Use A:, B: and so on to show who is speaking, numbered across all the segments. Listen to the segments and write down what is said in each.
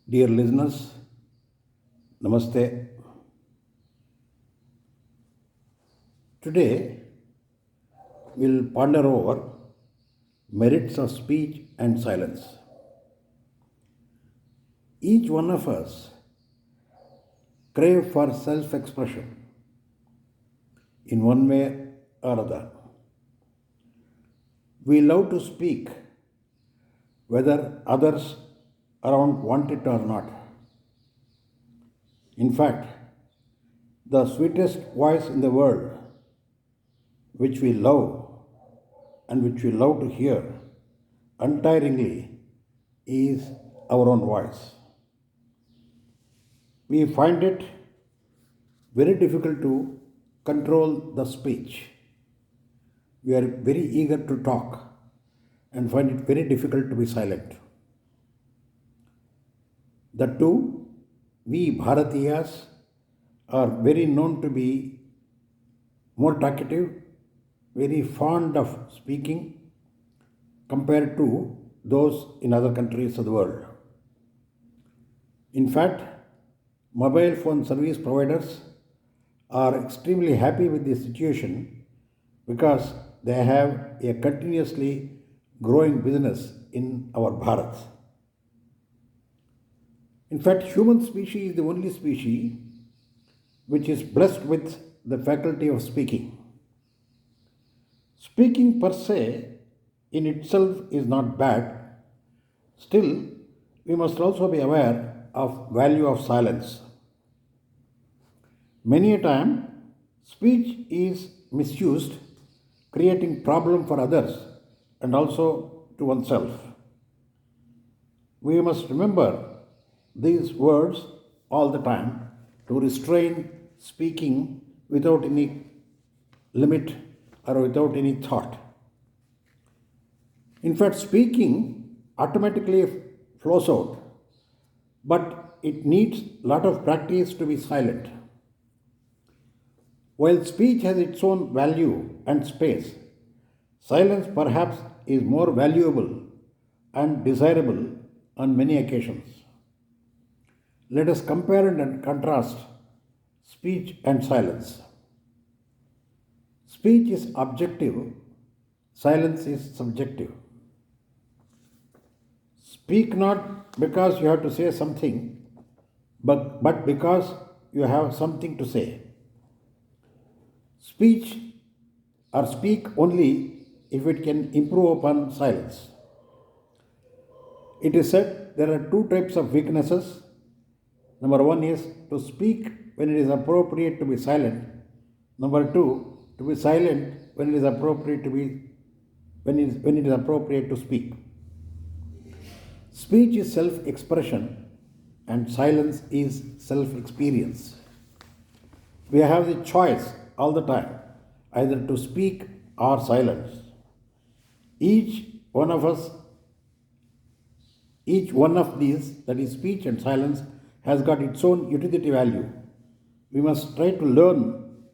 A: Dear listeners, Namaste. Today we'll ponder over merits of speech and silence. Each one of us crave for self-expression in one way or other. We love to speak whether others around want it or not. In fact, the sweetest voice in the world, which we love and which we love to hear untiringly, is our own voice. We find it very difficult to control the speech. We are very eager to talk and find it very difficult to be silent. The two, we Bharatiyas are very known to be more talkative, very fond of speaking compared to those in other countries of the world. In fact, mobile phone service providers are extremely happy with this situation because they have a continuously growing business in our Bharat. In fact, human species is the only species which is blessed with the faculty of speaking. Speaking per se in itself is not bad. Still, we must also be aware of value of silence. Many a time, speech is misused, creating problem for others and also to oneself. We must remember these words all the time to restrain speaking without any limit or without any thought. In fact, speaking automatically flows out, but it needs a lot of practice to be silent. While speech has its own value and space, silence perhaps is more valuable and desirable on many occasions. Let us compare and contrast speech and silence. Speech is objective, silence is subjective. Speak not because you have to say something, but because you have something to say. Speech or speak only if it can improve upon silence. It is said there are two types of weaknesses. Number one is to speak when it is appropriate to be silent. Number two, to be silent when it is appropriate to speak. Speech is self-expression and silence is self-experience. We have the choice all the time either to speak or silence. Each one of these, that is speech and silence, has got its own utility value. We must try to learn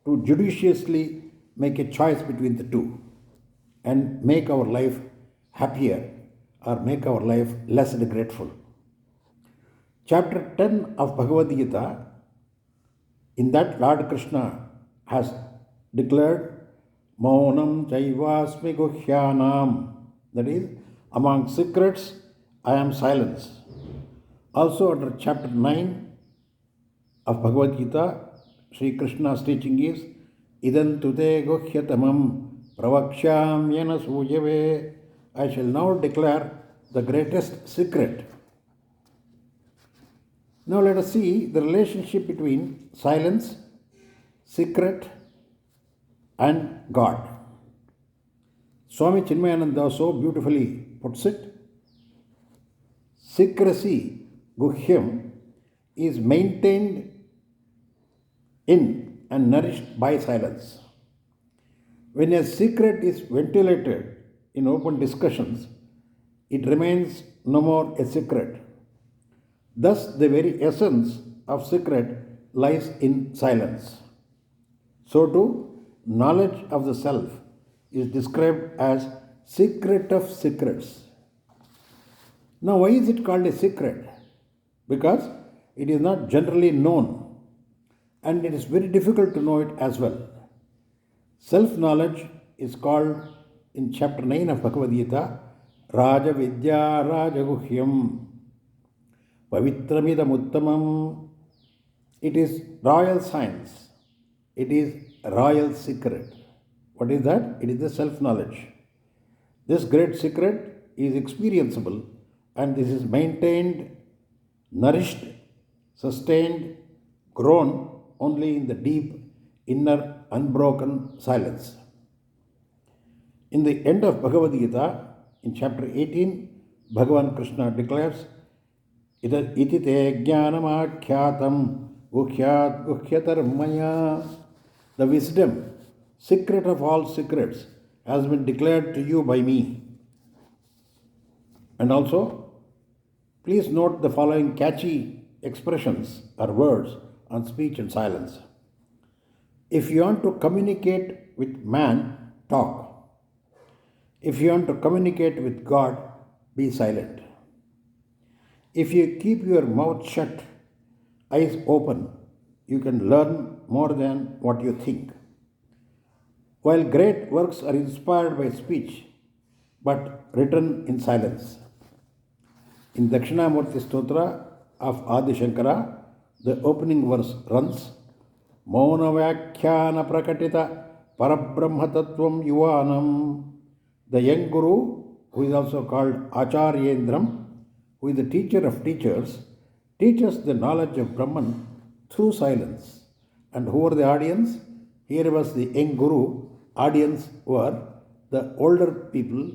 A: to judiciously make a choice between the two and make our life happier or make our life less regretful. Chapter 10 of Bhagavad Gita, in that Lord Krishna has declared, Maunam Chaivasmi Guhyanam, that is, among secrets I am silence. Also under chapter 9 of Bhagavad Gita, Sri Krishna's teaching is, Idan tute guhyatamam pravakshyam yana sujave. I shall now declare the greatest secret. Now let us see the relationship between silence, secret, and God. Swami Chinmayananda so beautifully puts it. Secrecy, guhyam, is maintained in and nourished by silence. When a secret is ventilated in open discussions, it remains no more a secret. Thus, the very essence of secret lies in silence. So too, knowledge of the self is described as secret of secrets. Now, why is it called a secret? because it is not generally known and it is very difficult to know it as well. Self knowledge is called in chapter 9 of Bhagavad Gita Raja Vidya Rajaguhyam Pavitramidam Uttamam. It is royal science. It is a royal secret. What is that? It is the self knowledge. This great secret is experienceable and this is maintained, nourished, sustained, grown only in the deep, inner, unbroken silence. In the end of Bhagavad Gita, in chapter 18, Bhagavan Krishna declares, Iti te jnanamakyatam guhyat guhyatar maya. The wisdom, secret of all secrets, has been declared to you by me. And also, please note the following catchy expressions or words on speech and silence. If you want to communicate with man, talk. If you want to communicate with God, be silent. If you keep your mouth shut, eyes open, you can learn more than what you think. While great works are inspired by speech, but written in silence. In Dakshinamurti Stotra of Adi Shankara, the opening verse runs, Mauna Vyakhyana Prakatita Parabrahma Tattvam Yuvanam. The young Guru, who is also called Acharyendram, who is the teacher of teachers, teaches the knowledge of Brahman through silence. And who were the audience? Here was the young Guru. Audience were the older people,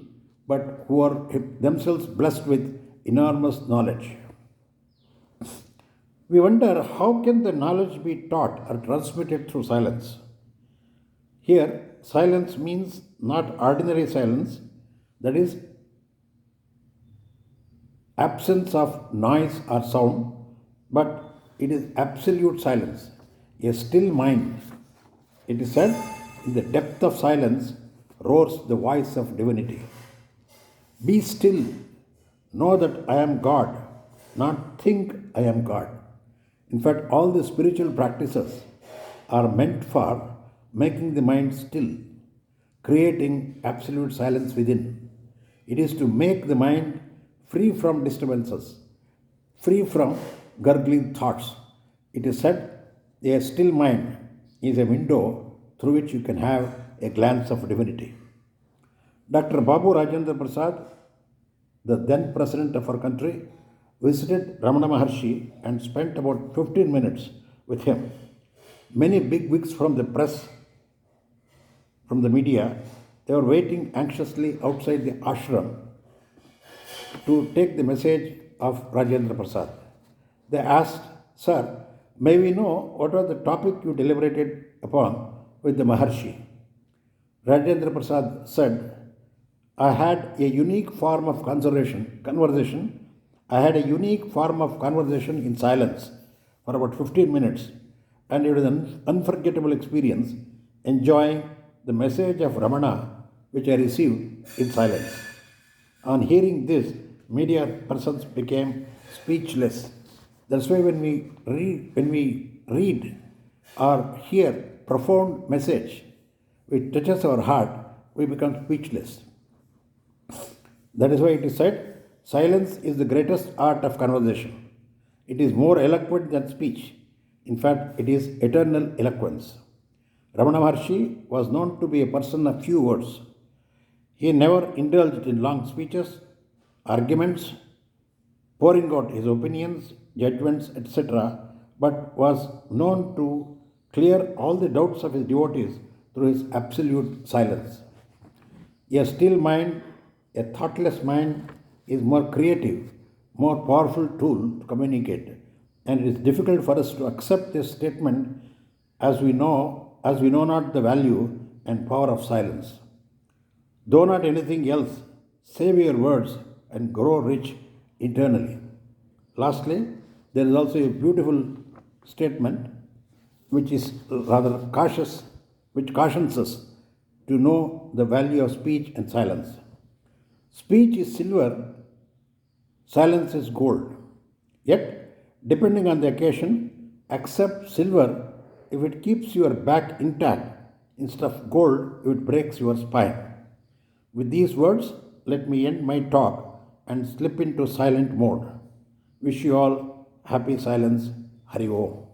A: but who are themselves blessed with enormous knowledge. We wonder, how can the knowledge be taught or transmitted through silence? Here, silence means not ordinary silence, that is, absence of noise or sound, but it is absolute silence, a still mind. It is said, in the depth of silence roars the voice of divinity. Be still, know that I am God, not think I am God. In fact, all the spiritual practices are meant for making the mind still, creating absolute silence within. It is to make the mind free from disturbances, free from gurgling thoughts. It is said, a still mind is a window through which you can have a glance of divinity. Dr. Babu Rajendra Prasad, the then president of our country, visited Ramana Maharshi and spent about 15 minutes with him. Many bigwigs from the press, from the media, they were waiting anxiously outside the ashram to take the message of Rajendra Prasad. They asked, Sir, may we know what was the topic you deliberated upon with the Maharshi? Rajendra Prasad said, I had a unique form of conversation. I had a unique form of conversation in silence for about 15 minutes, and it was an unforgettable experience enjoying the message of Ramana which I received in silence. On hearing this, media persons became speechless. That's why when we read or hear profound message which touches our heart, we become speechless. That is why it is said, silence is the greatest art of conversation. It is more eloquent than speech. In fact, it is eternal eloquence. Ramana Maharshi was known to be a person of few words. He never indulged in long speeches, arguments, pouring out his opinions, judgments, etc., but was known to clear all the doubts of his devotees through his absolute silence. A still mind, a thoughtless mind is more creative, more powerful tool to communicate, and it is difficult for us to accept this statement as we know not the value and power of silence. Though not anything else, save your words and grow rich internally. Lastly, there is also a beautiful statement which is rather cautious, which cautions us to know the value of speech and silence. Speech is silver, silence is gold. Yet, Depending on the occasion, accept silver if it keeps your back intact instead of gold if it breaks your spine. With these words, let me end my talk and slip into silent mode. Wish you all happy silence. Hari Om.